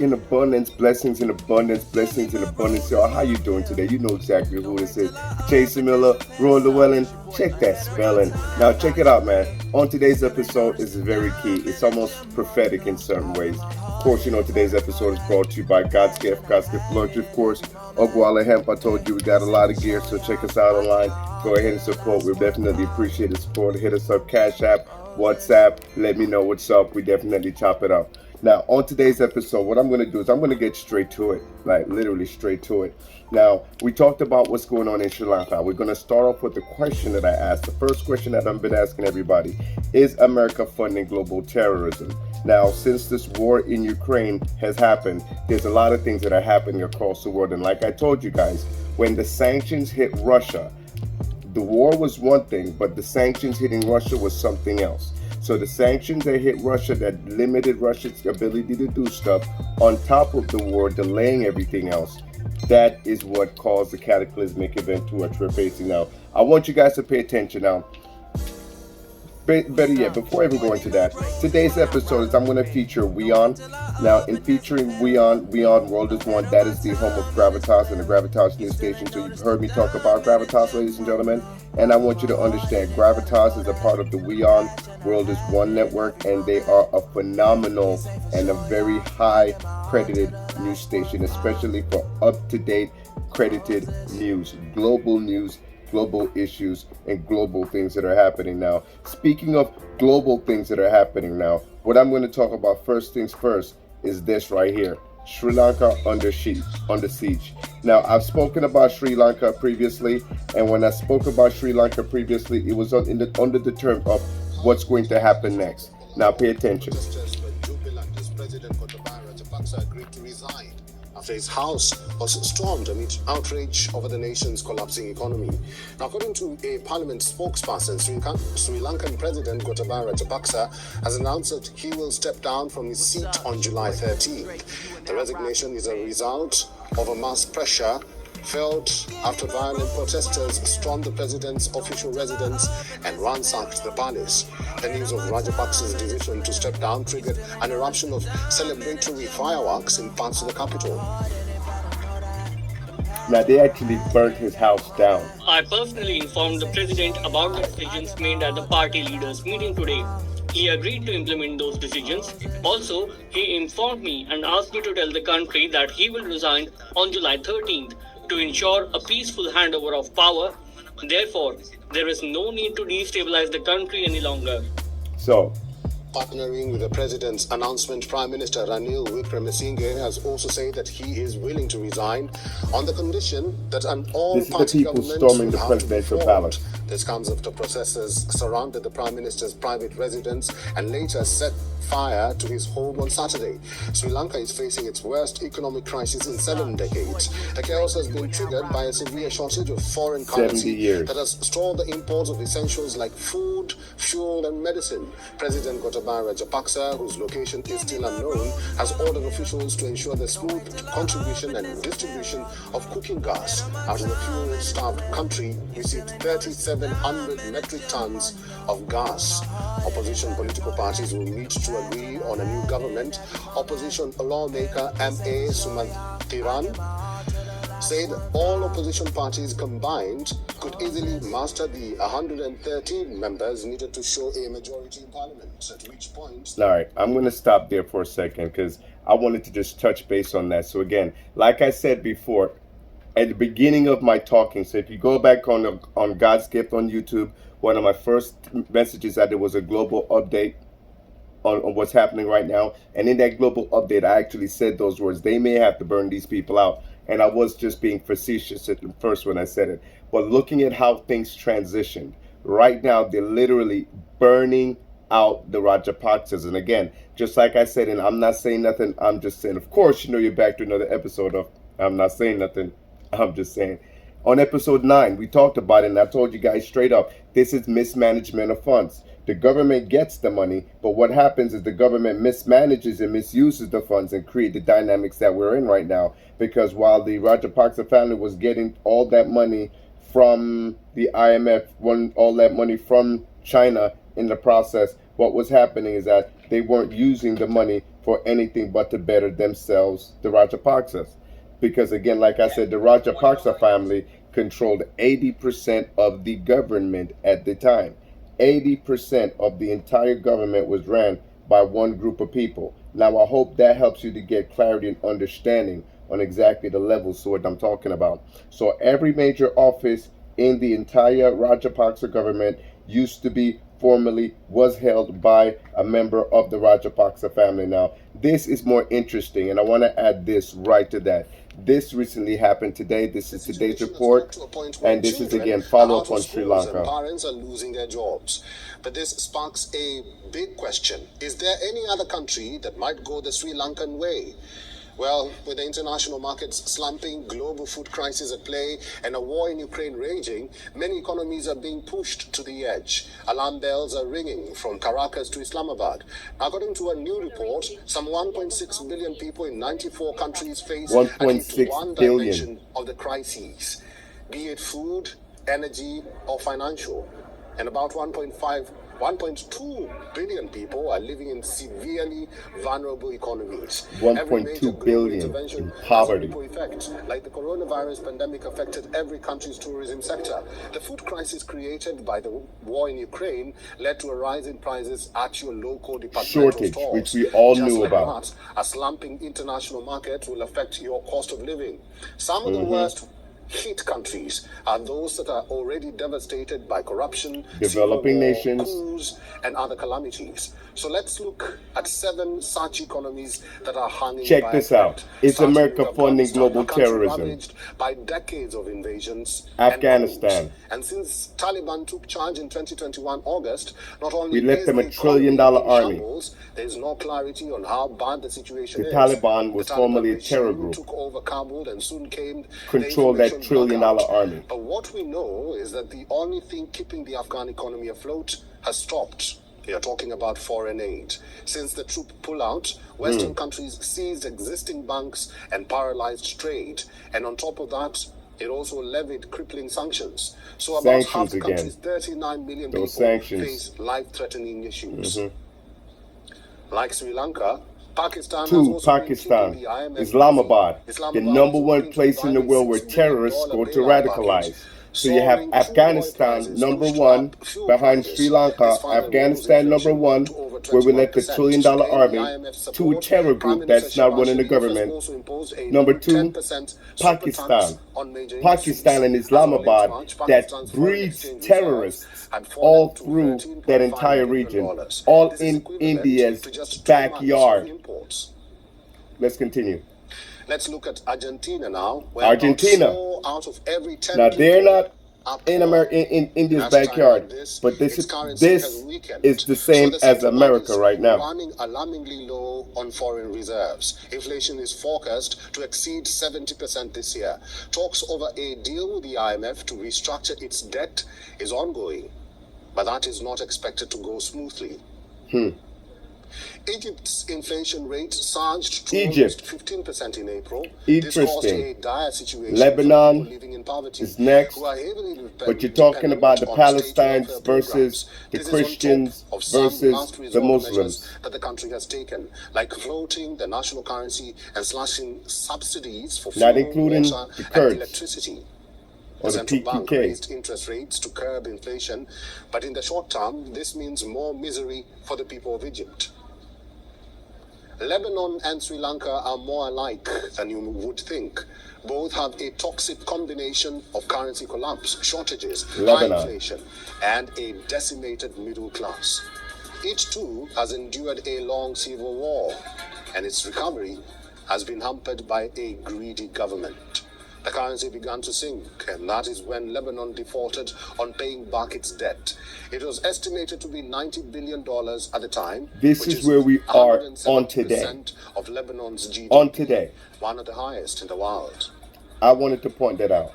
in abundance, blessings in abundance, blessings in abundance. Y'all, how you doing today? You know exactly who this is. Jason Miller, Roy Llewellyn. Check that spelling. Now, check it out, man. On today's episode is very key. It's almost prophetic in certain ways. Of course, you know, today's episode is brought to you by God's Gift Lunch, of course. Oguala Hemp, I told you we got a lot of gear, so check us out online. Go ahead and support. We definitely appreciate the support. Hit us up, CashApp, WhatsApp. Let me know what's up. We definitely chop it up. Now, on today's episode, what I'm going to do is I'm going to get straight to it, like literally straight to it. Now, we talked about what's going on in Sri Lanka. We're going to start off with the question that I asked. The first question that I've been asking everybody, is America funding global terrorism? Now, since this war in Ukraine has happened, there's a lot of things that are happening across the world. And like I told you guys, when the sanctions hit Russia, the war was one thing, but the sanctions hitting Russia was something else. So the sanctions that hit Russia that limited Russia's ability to do stuff, on top of the war delaying everything else, that is what caused the cataclysmic event to what we're facing now. I want you guys to pay attention now. Better yet, before I even go into that, today's episode is I'm going to feature WION. Now, in featuring WION World is One, that is the home of Gravitas and the Gravitas news station. So you've heard me talk about Gravitas, ladies and gentlemen. And I want you to understand, Gravitas is a part of the WION World is One network, and they are a phenomenal and a very high credited news station, especially for up-to-date credited news, global issues, and global things that are happening now. Speaking of global things that are happening now, what I'm going to talk about first things first is this right here. Sri Lanka under siege. Now, I've spoken about Sri Lanka previously, and when I spoke about Sri Lanka previously, it was under the term of what's going to happen next. Now, pay attention. Agreed to resign after his house was stormed amid outrage over the nation's collapsing economy. Now, according to a parliament spokesperson, Sri Lankan President Gotabaya Rajapaksa has announced that he will step down from his seat on July 13th. The resignation is a result of a mass pressure felt after violent protesters stormed the president's official residence and ransacked the palace. The news of Rajapaksa's decision to step down triggered an eruption of celebratory fireworks in parts of the capital. Now, they actually burnt his house down. I personally informed the president about the decisions made at the party leaders' meeting today. He agreed to implement those decisions. Also, he informed me and asked me to tell the country that he will resign on July 13th to ensure a peaceful handover of power. Therefore, there is no need to destabilize the country any longer. So, partnering with the president's announcement, Prime Minister Ranil Wickremesinghe has also said that he is willing to resign on the condition that an all-party government storming the presidential palace. This comes after protesters surrounded the Prime Minister's private residence and later set fire to his home on Saturday. Sri Lanka is facing its worst economic crisis in 7 decades. The chaos has been triggered by a severe shortage of foreign currency that has stalled the imports of essentials like food, fuel, and medicine. President Gotabaya Rajapaksa, whose location is still unknown, has ordered officials to ensure the smooth contribution and distribution of cooking gas after the fuel-starved country received 3,700 metric tons of gas. Opposition political parties will meet to agree on a new government. Opposition lawmaker M.A. Sumathiran said all opposition parties combined could easily muster the 113 members needed to show a majority in parliament, at which point... All right, I'm going to stop there for a second because I wanted to just touch base on that. So again, like I said before, at the beginning of my talking, so if you go back on God's Gift on YouTube, one of my first messages that there was a global update on what's happening right now. And in that global update, I actually said those words. They may have to burn these people out. And I was just being facetious at the first when I said it. But looking at how things transitioned, right now they're literally burning out the Rajapaksas. And again, just like I said, and I'm not saying nothing, I'm just saying, of course, you know, you're back to another episode of I'm not saying nothing, I'm just saying. On episode 9, we talked about it, and I told you guys straight up, this is mismanagement of funds. The government gets the money, but what happens is the government mismanages and misuses the funds and create the dynamics that we're in right now. Because while the Rajapaksa family was getting all that money from the IMF, all that money from China in the process, what was happening is that they weren't using the money for for anything but to better themselves, the Rajapaksas. Because again, like I said, the Rajapaksa family controlled 80% of the government at the time. 80% of the entire government was ran by one group of people. Now, I hope that helps you to get clarity and understanding on exactly the levels to what I'm talking about. So every major office in the entire Rajapaksa government used to be formerly was held by a member of the Rajapaksa family. Now, this is more interesting, and I want to add this right to that. This recently happened today. This is today's report, and this is again follow up on Sri Lanka. Parents are losing their jobs. But this sparks a big question. Is there any other country that might go the Sri Lankan way? Well, with the international markets slumping, global food crisis at play, and a war in Ukraine raging, many economies are being pushed to the edge. Alarm bells are ringing from Caracas to Islamabad. According to a new report, some 1.6 billion people in 94 countries face at least one dimension of the crises, be it food, energy, or financial. And about 1.2 billion people are living in severely vulnerable economies. 1.2 billion in poverty. Effect, like the coronavirus pandemic affected every country's tourism sector. The food crisis created by the war in Ukraine led to a rise in prices at your local departmental shortage, stores. which we all Just knew like about. That, a slumping international market will affect your cost of living. Some of the worst hit countries are those that are already devastated by corruption, developing war, nations, coups, and other calamities. So let's look at 7 such economies that are hanging check by this a out. thread. It's Starting America with funding Afghanistan, global a country terrorism. ravaged by decades of invasions Afghanistan. and coups. And since Taliban took charge in 2021 August, not only We left is them the $1 trillion economy in army. shambles, there is no clarity on how bad the situation The is. Taliban was The Taliban formerly a terror regime group. took over Kabul and soon came Controlled the that $1 trillion army. But what we know is that the only thing keeping the Afghan economy afloat has stopped. We are talking about foreign aid. Since the troop pullout, Western countries seized existing banks and paralyzed trade. And on top of that, it also levied crippling sanctions. So about half the country's 39 million people face life-threatening issues. Like Sri Lanka, Pakistan has also been keeping the IMF Islamabad, busy. the number one place in the world where terrorists go to radicalize. So you have Afghanistan, number one, behind Sri Lanka. Afghanistan, number one, where we let the $1 trillion army to a terror group that's not running the government. Number two, Pakistan. Pakistan and Islamabad that breeds terrorists all through that entire region, all in India's backyard. Let's continue. Let's look at Argentina now. Argentina. Out of every 10 now they're not in America, in India's backyard, but this is the same as America right now. Running alarmingly low on foreign reserves. Inflation is forecast to exceed 70% this year. Talks over a deal with the IMF to restructure its debt is ongoing, but that is not expected to go smoothly. Egypt's inflation rate surged to almost 15% in April. This caused a dire situation Lebanon for people living in poverty, is next, who are heavily but you're talking about the Palestinians versus the Christians versus the Muslims that the country has taken, like floating the national currency and slashing subsidies for not fuel, including water, the and Kurds electricity. or The the central bank PKK. raised interest rates to curb inflation, but in the short term, this means more misery for the people of Egypt. Lebanon and Sri Lanka are more alike than you would think. Both have a toxic combination of currency collapse, shortages, high inflation, and a decimated middle class. Each too has endured a long civil war, and its recovery has been hampered by a greedy government. The currency began to sink, and that is when Lebanon defaulted on paying back its debt. It was estimated to be $90 billion at the time. This is where we are on today. Of Lebanon's GDP, on today. One of the highest in the world. I wanted to point that out.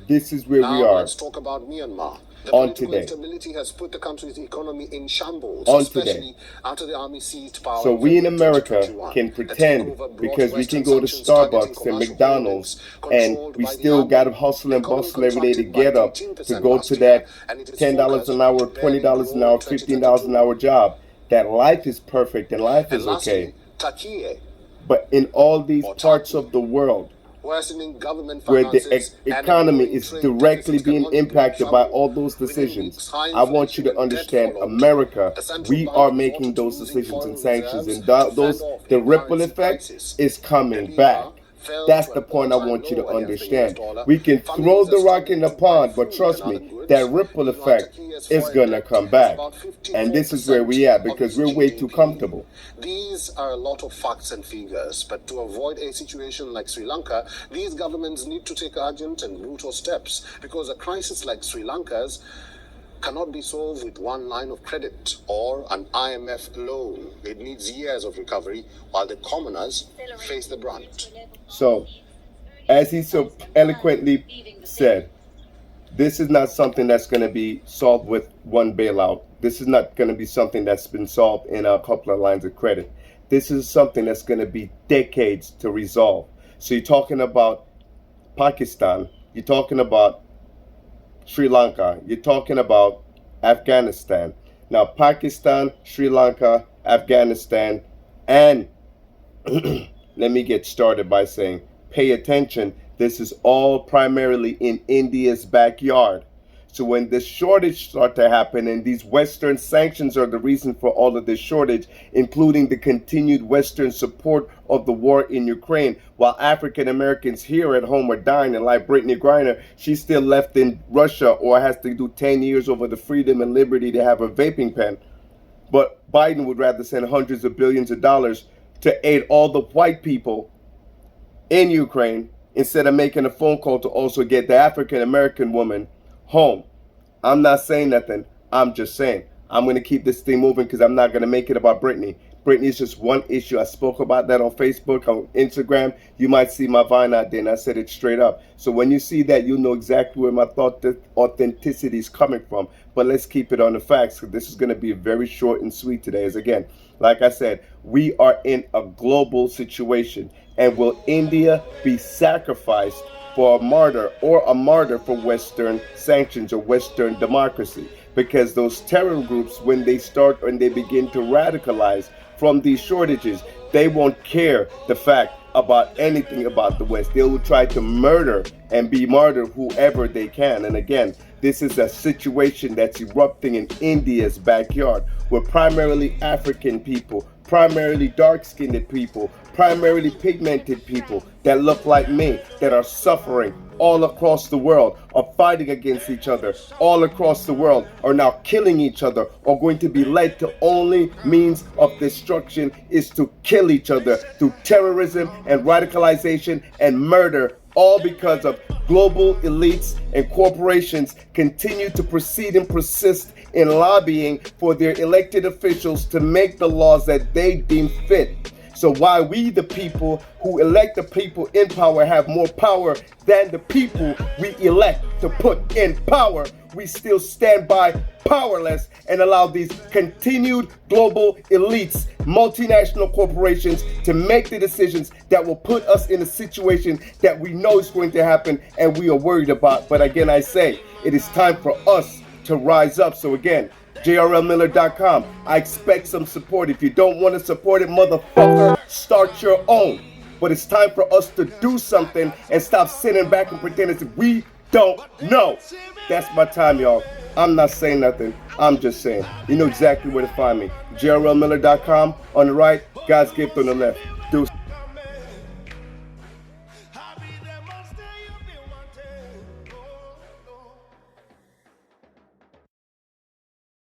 This is where we are. Let's talk about Myanmar. The on political today. instability has put the country's economy in shambles, on especially today. after the army seized power. So we in America can pretend because we can go to Starbucks and McDonald's and we still got to hustle and bustle every day to get up to go to that $10 an hour, $20 an hour, $15 an hour job. That life is perfect and life is okay. Turkey, but in all these parts of the world worsening government where the finances economy and is trade directly deficits being can only impacted bring by trouble. all those Within decisions, weeks, high I want you inflation to and debt understand followed. America, The central we bank are resorted making to those using decisions foreign and sanctions, reserves and to fend those, off the a ripple currency effect crisis. is The coming lira back. fell That's to the an point I all-time want you to low against the US understand. dollar. We can throw Families the are rock in struggling the to buy pond, but food trust and other me, goods. that ripple Meanwhile, effect Turkey's is foreign gonna debt come is back. about And this is where 54% we at, of because its we're way too GDP. comfortable. These are a lot of facts and figures, but to avoid a situation like Sri Lanka, these governments need to take urgent and brutal steps, because a crisis like Sri Lanka's cannot be solved with one line of credit or an IMF loan. It needs years of recovery while the commoners face the brunt. So, as he so eloquently said, this is not something that's going to be solved with one bailout. This is not going to be something that's been solved in a couple of lines of credit. This is something that's going to be decades to resolve. So you're talking about Pakistan, you're talking about Sri Lanka, you're talking about Afghanistan. Now, Pakistan, Sri Lanka, Afghanistan, and let me get started by saying, pay attention. This is all primarily in India's backyard. So when the shortage start to happen, and these Western sanctions are the reason for all of this shortage, including the continued Western support of the war in Ukraine, while African Americans here at home are dying, and like Brittany Griner, she's still left in Russia or has to do 10 years over the freedom and liberty to have a vaping pen. But Biden would rather send hundreds of billions of dollars to aid all the white people in Ukraine instead of making a phone call to also get the African American woman home. I'm not saying nothing. I'm just saying. I'm going to keep this thing moving because I'm not going to make it about Brittany. Brittany is just one issue. I spoke about that on Facebook, on Instagram. You might see my Vine out there, and I said it straight up. So when you see that, you know exactly where my thought authenticity is coming from. But let's keep it on the facts, because this is going to be very short and sweet today. As again, like I said, we are in a global situation. And will India be sacrificed for a martyr, or a martyr for Western sanctions or Western democracy? Because those terror groups, when they start and they begin to radicalize from these shortages, they won't care the fact about anything about the West. They will try to murder and be martyred whoever they can. And again, this is a situation that's erupting in India's backyard, where primarily African people, primarily dark-skinned people, primarily pigmented people that look like me, that are suffering all across the world, are fighting against each other all across the world, are now killing each other, are going to be led to only means of destruction is to kill each other through terrorism and radicalization and murder, all because of global elites and corporations continue to proceed and persist in lobbying for their elected officials to make the laws that they deem fit. So why we, the people who elect the people in power, have more power than the people we elect to put in power, we still stand by powerless and allow these continued global elites, multinational corporations, to make the decisions that will put us in a situation that we know is going to happen and we are worried about. But again, I say, it is time for us to rise up. So again, JRLMiller.com. I expect some support. If you don't want to support it, motherfucker, start your own. But it's time for us to do something and stop sitting back and pretending that we don't know. That's my time, y'all. I'm not saying nothing. I'm just saying. You know exactly where to find me. JRLMiller.com on the right, God's gift on the left. Deuce.